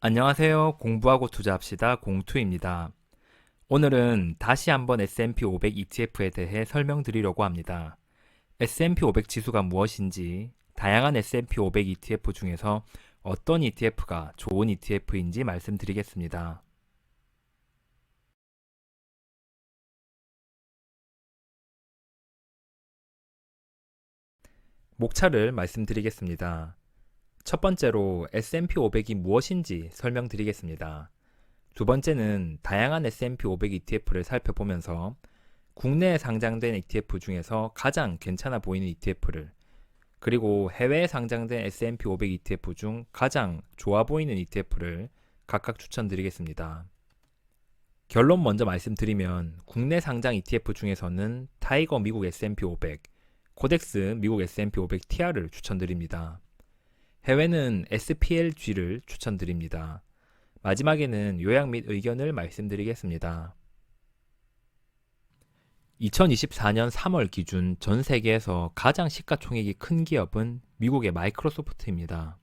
안녕하세요. 공부하고 투자합시다. 공투입니다. 오늘은 다시 한번 S&P 500 ETF에 대해 설명드리려고 합니다. S&P 500 지수가 무엇인지, 다양한 S&P 500 ETF 중에서 어떤 ETF가 좋은 ETF인지 말씀드리겠습니다. 목차를 말씀드리겠습니다. 첫 번째로 S&P 500이 무엇인지 설명드리겠습니다. 두 번째는 다양한 S&P 500 ETF를 살펴보면서 국내에 상장된 ETF 중에서 가장 괜찮아 보이는 ETF를, 그리고 해외에 상장된 S&P 500 ETF 중 가장 좋아 보이는 ETF를 각각 추천드리겠습니다. 결론 먼저 말씀드리면 국내 상장 ETF 중에서는 타이거 미국 S&P 500, 코덱스 미국 S&P 500 TR을 추천드립니다. 해외는 SPLG를 추천드립니다. 마지막에는 요약 및 의견을 말씀드리겠습니다. 2024년 3월 기준 전 세계에서 가장 시가총액이 큰 기업은 미국의 마이크로소프트입니다.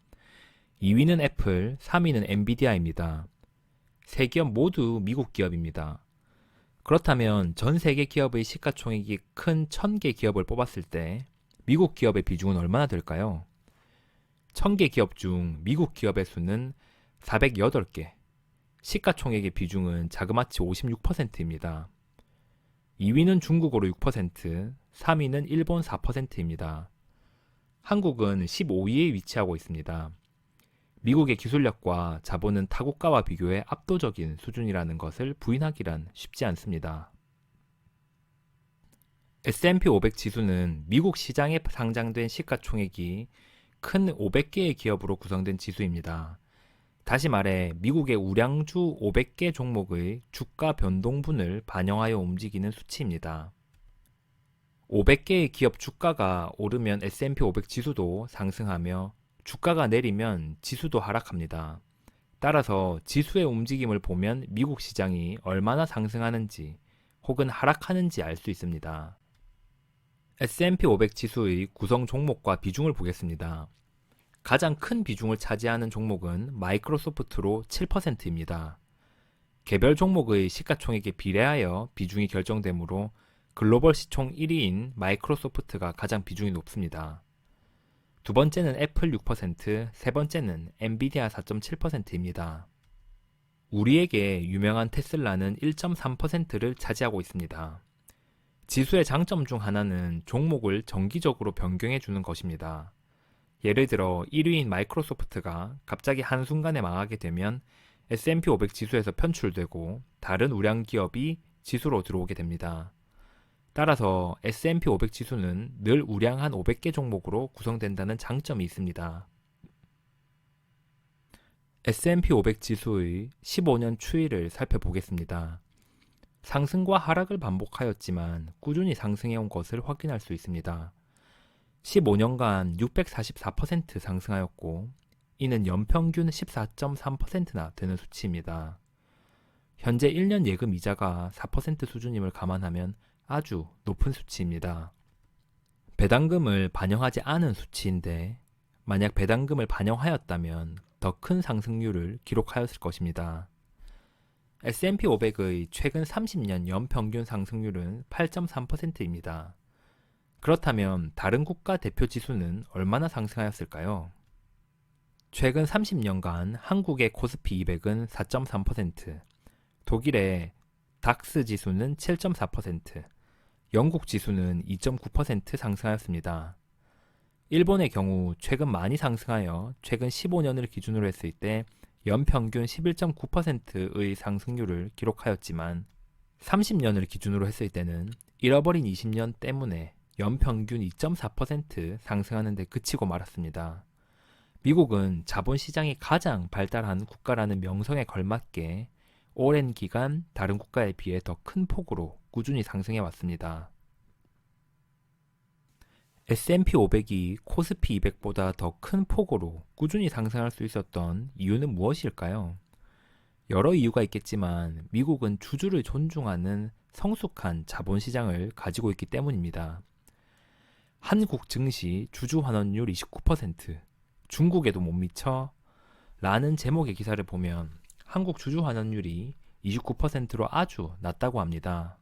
2위는 애플, 3위는 엔비디아입니다. 세 기업 모두 미국 기업입니다. 그렇다면 전 세계 기업의 시가총액이 큰 1000개 기업을 뽑았을 때 미국 기업의 비중은 얼마나 될까요? 1000개 기업 중 미국 기업의 수는 408개, 시가총액의 비중은 자그마치 56%입니다. 2위는 중국으로 6%, 3위는 일본 4%입니다. 한국은 15위에 위치하고 있습니다. 미국의 기술력과 자본은 타국가와 비교해 압도적인 수준이라는 것을 부인하기란 쉽지 않습니다. S&P 500 지수는 미국 시장에 상장된 시가총액이 큰 500개의 기업으로 구성된 지수입니다. 다시 말해 미국의 우량주 500개 종목의 주가 변동분을 반영하여 움직이는 수치입니다. 500개의 기업 주가가 오르면 S&P 500 지수도 상승하며 주가가 내리면 지수도 하락합니다. 따라서 지수의 움직임을 보면 미국 시장이 얼마나 상승하는지 혹은 하락하는지 알 수 있습니다. S&P 500 지수의 구성 종목과 비중을 보겠습니다. 가장 큰 비중을 차지하는 종목은 마이크로소프트로 7%입니다. 개별 종목의 시가총액에 비례하여 비중이 결정되므로 글로벌 시총 1위인 마이크로소프트가 가장 비중이 높습니다. 두 번째는 애플 6%, 세 번째는 엔비디아 4.7%입니다. 우리에게 유명한 테슬라는 1.3%를 차지하고 있습니다. 지수의 장점 중 하나는 종목을 정기적으로 변경해 주는 것입니다. 예를 들어 1위인 마이크로소프트가 갑자기 한순간에 망하게 되면 S&P 500 지수에서 편출되고 다른 우량 기업이 지수로 들어오게 됩니다. 따라서 S&P 500 지수는 늘 우량한 500개 종목으로 구성된다는 장점이 있습니다. S&P 500 지수의 15년 추이를 살펴보겠습니다. 상승과 하락을 반복하였지만 꾸준히 상승해온 것을 확인할 수 있습니다. 15년간 644% 상승하였고 이는 연평균 14.3%나 되는 수치입니다. 현재 1년 예금 이자가 4% 수준임을 감안하면 아주 높은 수치입니다. 배당금을 반영하지 않은 수치인데 만약 배당금을 반영하였다면 더 큰 상승률을 기록하였을 것입니다. S&P 500의 최근 30년 연평균 상승률은 8.3%입니다. 그렇다면 다른 국가 대표 지수는 얼마나 상승하였을까요? 최근 30년간 한국의 코스피 200은 4.3%, 독일의 닥스 지수는 7.4%, 영국 지수는 2.9% 상승하였습니다. 일본의 경우 최근 많이 상승하여 최근 15년을 기준으로 했을 때 연평균 11.9%의 상승률을 기록하였지만 30년을 기준으로 했을 때는 잃어버린 20년 때문에 연평균 2.4% 상승하는 데 그치고 말았습니다. 미국은 자본시장이 가장 발달한 국가라는 명성에 걸맞게 오랜 기간 다른 국가에 비해 더 큰 폭으로 꾸준히 상승해 왔습니다. S&P 500이 코스피 200보다 더 큰 폭으로 꾸준히 상승할 수 있었던 이유는 무엇일까요? 여러 이유가 있겠지만 미국은 주주를 존중하는 성숙한 자본시장을 가지고 있기 때문입니다. 한국 증시 주주 환원율 29%, 중국에도 못 미쳐 라는 제목의 기사를 보면 한국 주주 환원율이 29%로 아주 낮다고 합니다.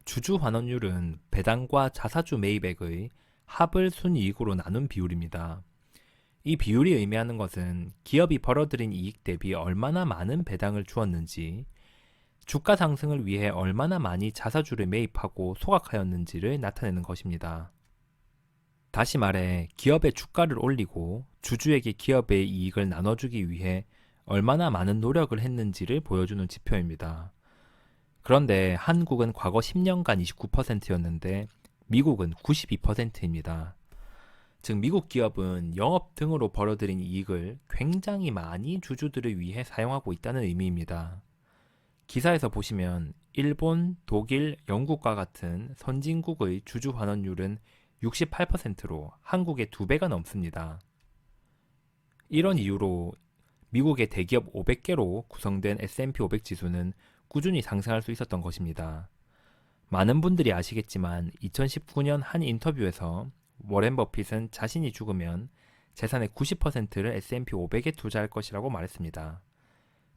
주주 환원율은 배당과 자사주 매입액의 합을 순이익으로 나눈 비율입니다. 이 비율이 의미하는 것은 기업이 벌어들인 이익 대비 얼마나 많은 배당을 주었는지, 주가 상승을 위해 얼마나 많이 자사주를 매입하고 소각하였는지를 나타내는 것입니다. 다시 말해 기업의 주가를 올리고 주주에게 기업의 이익을 나눠주기 위해 얼마나 많은 노력을 했는지를 보여주는 지표입니다. 그런데 한국은 과거 10년간 29%였는데 미국은 92%입니다. 즉 미국 기업은 영업 등으로 벌어들인 이익을 굉장히 많이 주주들을 위해 사용하고 있다는 의미입니다. 기사에서 보시면 일본, 독일, 영국과 같은 선진국의 주주 환원율은 68%로 한국의 2배가 넘습니다. 이런 이유로 미국의 대기업 500개로 구성된 S&P 500 지수는 꾸준히 상승할 수 있었던 것입니다. 많은 분들이 아시겠지만 2019년 한 인터뷰에서 워렌 버핏은 자신이 죽으면 재산의 90%를 S&P 500에 투자할 것이라고 말했습니다.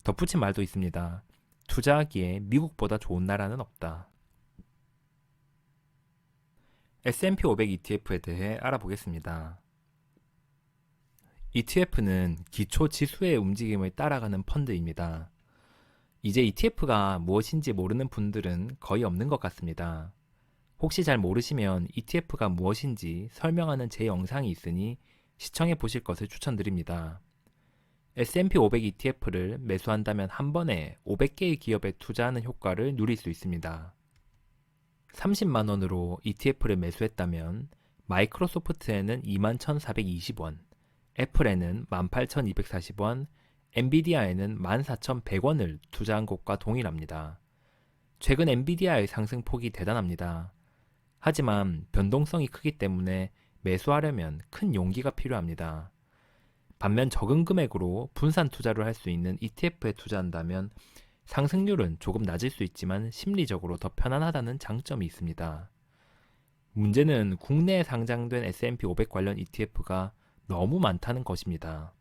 덧붙인 말도 있습니다. 투자하기에 미국보다 좋은 나라는 없다. S&P 500 ETF에 대해 알아보겠습니다. ETF는 기초 지수의 움직임을 따라가는 펀드입니다. 이제 ETF가 무엇인지 모르는 분들은 거의 없는 것 같습니다. 혹시 잘 모르시면 ETF가 무엇인지 설명하는 제 영상이 있으니 시청해 보실 것을 추천드립니다. S&P 500 ETF를 매수한다면 한 번에 500개의 기업에 투자하는 효과를 누릴 수 있습니다. 30만원으로 ETF를 매수했다면 마이크로소프트에는 21,420원, 애플에는 18,240원, 엔비디아에는 14,100원을 투자한 것과 동일합니다. 최근 엔비디아의 상승폭이 대단합니다. 하지만 변동성이 크기 때문에 매수하려면 큰 용기가 필요합니다. 반면 적은 금액으로 분산 투자를 할 수 있는 ETF에 투자한다면 상승률은 조금 낮을 수 있지만 심리적으로 더 편안하다는 장점이 있습니다. 문제는 국내에 상장된 S&P 500 관련 ETF가 너무 많다는 것입니다.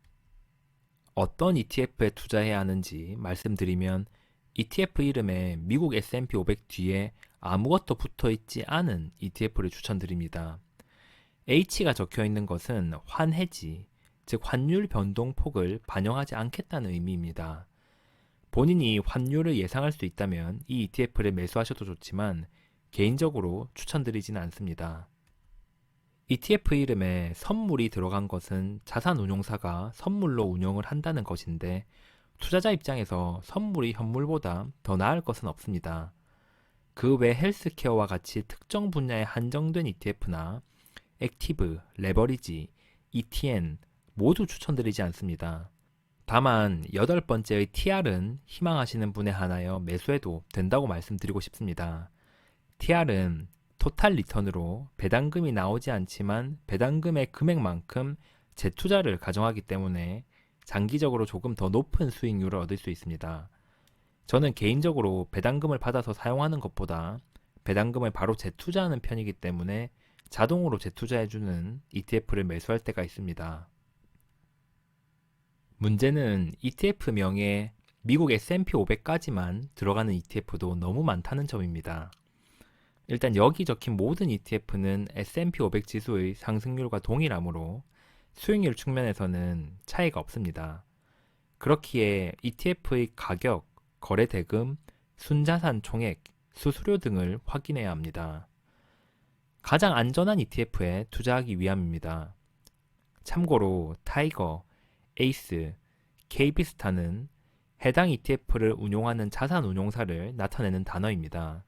어떤 ETF에 투자해야 하는지 말씀드리면 ETF 이름에 미국 S&P 500 뒤에 아무것도 붙어 있지 않은 ETF를 추천드립니다. H가 적혀 있는 것은 환해지, 즉 환율 변동폭을 반영하지 않겠다는 의미입니다. 본인이 환율을 예상할 수 있다면 이 ETF를 매수하셔도 좋지만 개인적으로 추천드리지는 않습니다. ETF 이름에 선물이 들어간 것은 자산운용사가 선물로 운용을 한다는 것인데 투자자 입장에서 선물이 현물보다 더 나을 것은 없습니다. 그 외 헬스케어와 같이 특정 분야에 한정된 ETF나 액티브, 레버리지, ETN 모두 추천드리지 않습니다. 다만 8번째의 TR은 희망하시는 분에 한하여 매수해도 된다고 말씀드리고 싶습니다. TR은 토탈 리턴으로 배당금이 나오지 않지만 배당금의 금액만큼 재투자를 가정하기 때문에 장기적으로 조금 더 높은 수익률을 얻을 수 있습니다. 저는 개인적으로 배당금을 받아서 사용하는 것보다 배당금을 바로 재투자하는 편이기 때문에 자동으로 재투자해주는 ETF를 매수할 때가 있습니다. 문제는 ETF 명에 미국 S&P 500까지만 들어가는 ETF도 너무 많다는 점입니다. 일단 여기 적힌 모든 ETF는 S&P 500 지수의 상승률과 동일하므로 수익률 측면에서는 차이가 없습니다. 그렇기에 ETF의 가격, 거래 대금, 순자산 총액, 수수료 등을 확인해야 합니다. 가장 안전한 ETF에 투자하기 위함입니다. 참고로 타이거, 에이스, KB스타는 해당 ETF를 운용하는 자산운용사를 나타내는 단어입니다.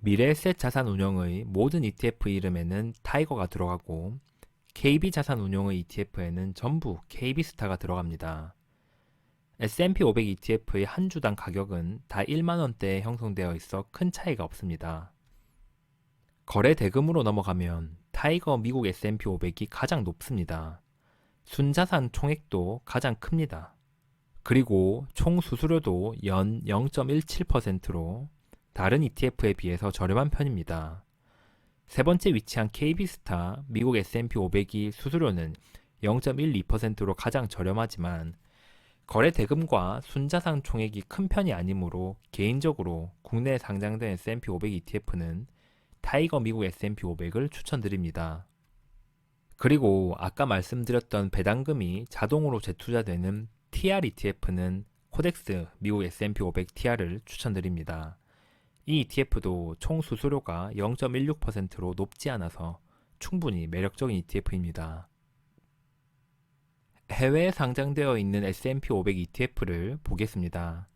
미래에셋 자산운용의 모든 ETF 이름에는 타이거가 들어가고 KB자산운용의 ETF에는 전부 KB스타가 들어갑니다. S&P 500 ETF의 한 주당 가격은 다 1만원대에 형성되어 있어 큰 차이가 없습니다. 거래 대금으로 넘어가면 타이거 미국 S&P 500이 가장 높습니다. 순자산 총액도 가장 큽니다. 그리고 총 수수료도 연 0.17%로 다른 ETF에 비해서 저렴한 편입니다. 세 번째 위치한 KB스타 미국 S&P 500이 수수료는 0.12%로 가장 저렴하지만 거래 대금과 순자산 총액이 큰 편이 아니므로 개인적으로 국내에 상장된 S&P 500 ETF는 타이거 미국 S&P 500을 추천드립니다. 그리고 아까 말씀드렸던 배당금이 자동으로 재투자되는 TR ETF는 코덱스 미국 S&P 500 TR을 추천드립니다. 이 ETF도 총 수수료가 0.16%로 높지 않아서 충분히 매력적인 ETF입니다. 해외에 상장되어 있는 S&P 500 ETF를 보겠습니다.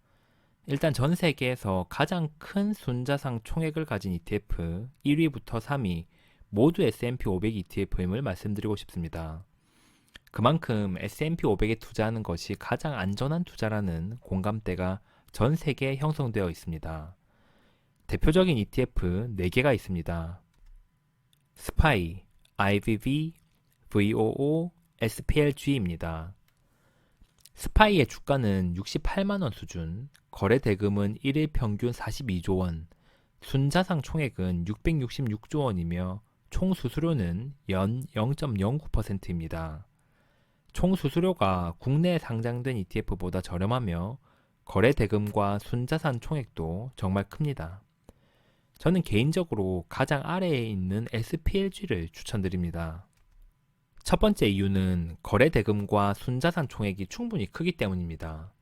일단 전 세계에서 가장 큰 순자산 총액을 가진 ETF 1위부터 3위 모두 S&P 500 ETF임을 말씀드리고 싶습니다. 그만큼 S&P 500에 투자하는 것이 가장 안전한 투자라는 공감대가 전 세계에 형성되어 있습니다. 대표적인 ETF 4개가 있습니다. SPY, IVV, VOO, SPLG입니다. 스파이의 주가는 68만원 수준, 거래 대금은 1일 평균 42조 원, 순자산 총액은 666조 원이며 총 수수료는 연 0.09%입니다. 총 수수료가 국내에 상장된 ETF보다 저렴하며 거래 대금과 순자산 총액도 정말 큽니다. 저는 개인적으로 가장 아래에 있는 SPLG를 추천드립니다. 첫 번째 이유는 거래 대금과 순자산 총액이 충분히 크기 때문입니다.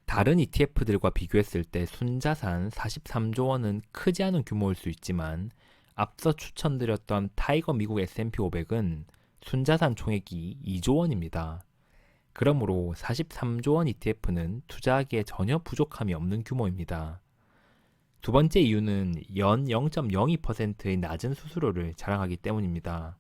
다른 ETF들과 비교했을 때 순자산 43조 원은 크지 않은 규모일 수 있지만 앞서 추천드렸던 타이거 미국 S&P 500은 순자산 총액이 2조 원입니다. 그러므로 43조 원 ETF는 투자하기에 전혀 부족함이 없는 규모입니다. 두 번째 이유는 연 0.02%의 낮은 수수료를 자랑하기 때문입니다.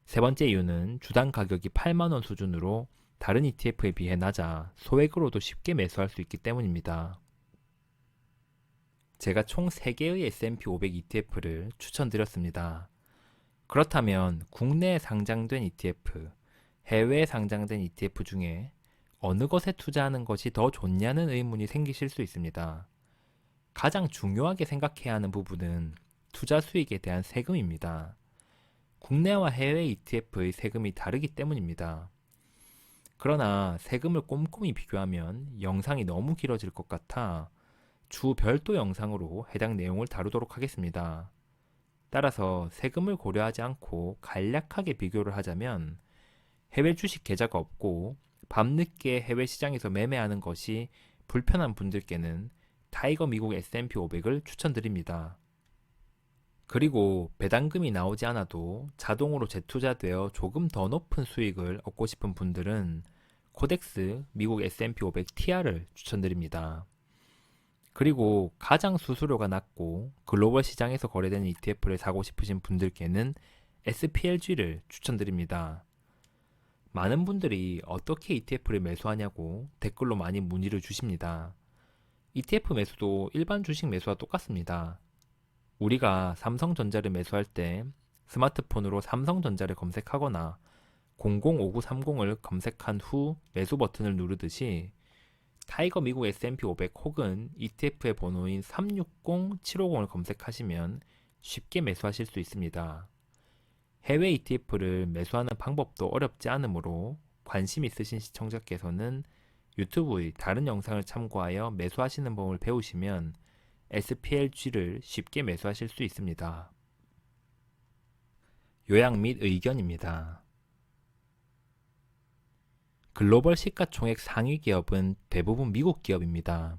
세 번째 이유는 주당 가격이 8만원 수준으로 다른 ETF에 비해 낮아 소액으로도 쉽게 매수할 수 있기 때문입니다. 제가 총 3개의 S&P 500 ETF를 추천드렸습니다. 그렇다면 국내에 상장된 ETF, 해외에 상장된 ETF 중에 어느 것에 투자하는 것이 더 좋냐는 의문이 생기실 수 있습니다. 가장 중요하게 생각해야 하는 부분은 투자 수익에 대한 세금입니다. 국내와 해외 ETF의 세금이 다르기 때문입니다. 그러나 세금을 꼼꼼히 비교하면 영상이 너무 길어질 것 같아 주 별도 영상으로 해당 내용을 다루도록 하겠습니다. 따라서 세금을 고려하지 않고 간략하게 비교를 하자면 해외 주식 계좌가 없고 밤늦게 해외 시장에서 매매하는 것이 불편한 분들께는 타이거 미국 S&P 500을 추천드립니다. 그리고 배당금이 나오지 않아도 자동으로 재투자되어 조금 더 높은 수익을 얻고 싶은 분들은 코덱스 미국 S&P 500 TR을 추천드립니다. 그리고 가장 수수료가 낮고 글로벌 시장에서 거래되는 ETF를 사고 싶으신 분들께는 SPLG를 추천드립니다. 많은 분들이 어떻게 ETF를 매수하냐고 댓글로 많이 문의를 주십니다. ETF 매수도 일반 주식 매수와 똑같습니다. 우리가 삼성전자를 매수할 때 스마트폰으로 삼성전자를 검색하거나 005930을 검색한 후 매수 버튼을 누르듯이 타이거 미국 S&P 500 혹은 ETF의 번호인 360750을 검색하시면 쉽게 매수하실 수 있습니다. 해외 ETF를 매수하는 방법도 어렵지 않으므로 관심 있으신 시청자께서는 유튜브의 다른 영상을 참고하여 매수하시는 법을 배우시면 SPLG를 쉽게 매수하실 수 있습니다. 요약 및 의견입니다. 글로벌 시가총액 상위 기업은 대부분 미국 기업입니다.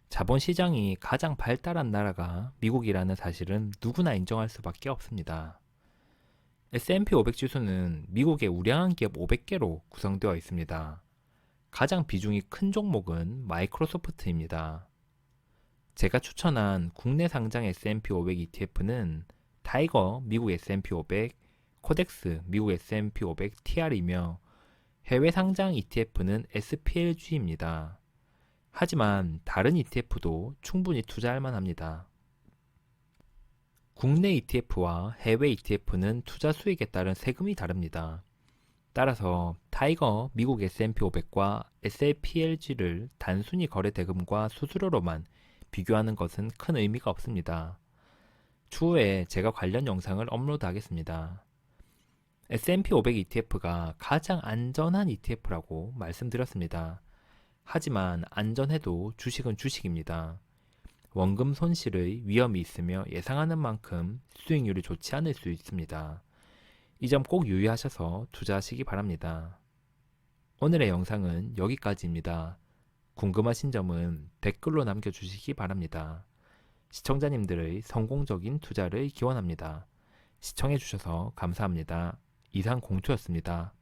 자본시장이 가장 발달한 나라가 미국이라는 사실은 누구나 인정할 수밖에 없습니다. S&P 500 지수는 미국의 우량한 기업 500개로 구성되어 있습니다. 가장 비중이 큰 종목은 마이크로소프트입니다. 제가 추천한 국내 상장 S&P 500 ETF는 타이거 미국 S&P 500, 코덱스 미국 S&P 500 TR이며 해외 상장 ETF는 SPLG입니다. 하지만 다른 ETF도 충분히 투자할 만합니다. 국내 ETF와 해외 ETF는 투자 수익에 따른 세금이 다릅니다. 따라서 타이거 미국 S&P 500과 SPLG를 단순히 거래 대금과 수수료로만 비교하는 것은 큰 의미가 없습니다. 추후에 제가 관련 영상을 업로드하겠습니다. S&P 500 ETF가 가장 안전한 ETF라고 말씀드렸습니다. 하지만 안전해도 주식은 주식입니다. 원금 손실의 위험이 있으며 예상하는 만큼 수익률이 좋지 않을 수 있습니다. 이 점 꼭 유의하셔서 투자하시기 바랍니다. 오늘의 영상은 여기까지입니다. 궁금하신 점은 댓글로 남겨주시기 바랍니다. 시청자님들의 성공적인 투자를 기원합니다. 시청해주셔서 감사합니다. 이상 공투였습니다.